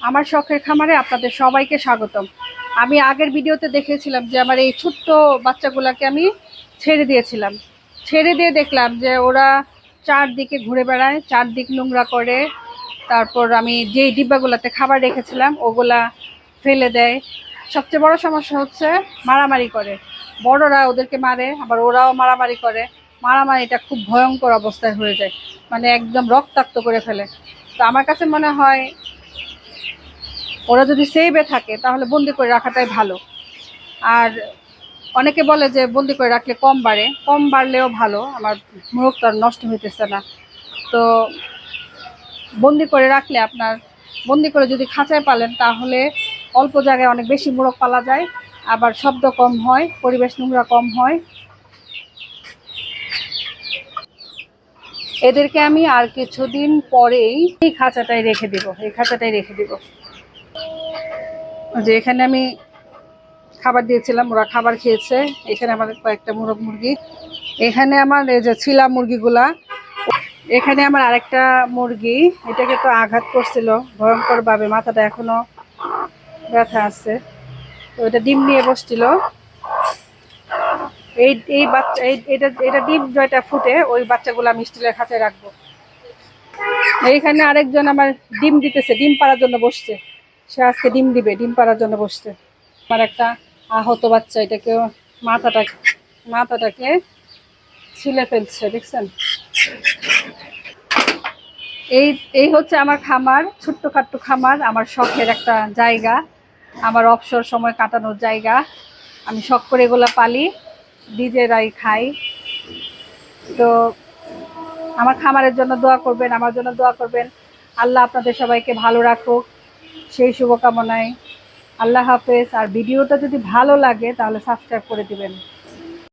আমার শখের খামারে আপনাদের সবাইকে স্বাগতম। আমি আগের ভিডিওতে দেখেছিলাম যে আমার এই ছোট্ট বাচ্চাগুলোকে আমি ছেড়ে দিয়েছিলাম। ছেড়ে দিয়ে দেখলাম যে ওরা চারদিকে ঘুরে বেড়ায়, চারদিক নোংরা করে। তারপর আমি যে ডিব্বাগুলোতে খাবার রেখেছিলাম ওগুলা ফেলে দেয়। সবচেয়ে বড় সমস্যা হচ্ছে মারামারি করে। বড়রা ওদেরকে মারে, আবার ওরাও মারামারি করে। মারামারিটা খুব ভয়ঙ্কর অবস্থায় হয়ে যায়, মানে একদম রক্তাক্ত করে ফেলে। তো আমার কাছে মনে হয় ওরা যদি সেভে থাকে তাহলে বন্দি করে রাখাটাই ভালো। আর অনেকে বলে যে বন্দি করে রাখলে কম বাড়ে, কম বাড়লেও ভালো, আমার মোরগ তো আর নষ্ট হইতেছে না। তো বন্দি করে রাখলে আপনার, বন্দি করে যদি খাঁচায় পালেন তাহলে অল্প জায়গায় অনেক বেশি মোরগ পালা যায়, আবার শব্দ কম হয়, পরিবেশ নোংরা কম হয়। এদেরকে আমি আর কিছুদিন পরেই এই খাঁচাটাই রেখে দিব, এই খাঁচাটাই রেখে দিব। যে এখানে আমি খাবার দিয়েছিলাম, ওরা খাবার খেয়েছে। এখানে আমার কয়েকটা মোরগ মুরগি, এখানে আমার এই যে ছিলা মুরগিগুলা, এখানে আমার আরেকটা মুরগি, এটাকে তো আঘাত করছিল ভয়ঙ্কর ভাবে, মাথাটা এখনো ব্যথা আছে। তো এটা ডিম নিয়ে বসছিল। এই এই বাচ্চা এটা এটা ডিম জয়টা ফুটে ওই বাচ্চাগুলো আমি স্টিলের খাঁচায় রাখবো। এইখানে আরেকজন আমার ডিম দিতেছে, ডিম পাড়ার জন্য বসছে। সে আজকে ডিম দিবে, ডিম পাড়ার জন্য বসছে। আমার একটা আহত বাচ্চা, এটাকে মাথাটাকে ছিলে ফেলছে, দেখছেন? এই এই হচ্ছে আমার খামার, ছোট্টখাট্ট খামার, আমার শখের একটা জায়গা, আমার অবসর সময় কাটানোর জায়গা। আমি শখ করে এগুলো পালি, নিজেরাই খাই। তো আমার খামারের জন্য দোয়া করবেন, আমার জন্য দোয়া করবেন। আল্লাহ আপনাদের সবাইকে ভালো রাখুক, সেই শুভকামনায়। আল্লাহ হাফেজ। আর ভিডিওটা যদি ভালো লাগে তাহলে সাবস্ক্রাইব করে দিবেন।